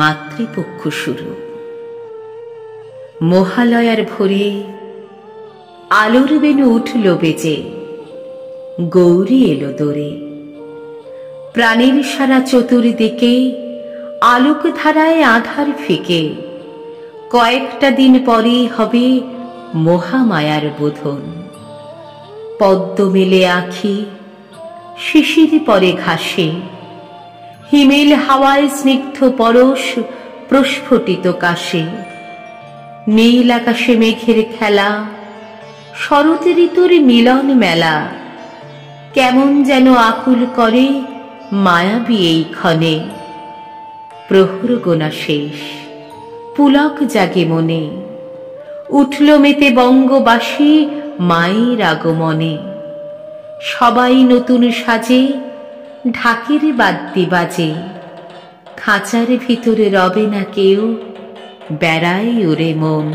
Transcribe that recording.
মাতৃপক্ষ শুরু। মহালয়ার ভোরে আলোর বেনু উঠল বেজে, গৌরী এলো দোরে। প্রাণের সারা চতুর্দিকে আলোক ধারায় আধার ফিকে। কয়েকটা দিন পরেই হবে মহামায়ার বোধন। পদ্ম মেলে আঁখি, শিশির পরে ঘাসে, হিমেল হাওয়ায় স্নিগ্ধ পরশ প্রস্ফুটিত কাশে। নীল আকাশে মেঘের খেলা, শরৎ ঋতুর মিলন মেলা। কেমন যেন আকুল করে মায়াবী এই ক্ষণে। প্রহর গোনা শেষ, পুলক জাগে মনে। উঠল মেতে বঙ্গবাসী মায়ের আগমনে। সবাই নতুন সাজে, ঢাকের বাদ্যি বাজে। খাঁচার ভিতরে রবে না কেউ, বেড়ায় ওরে মন।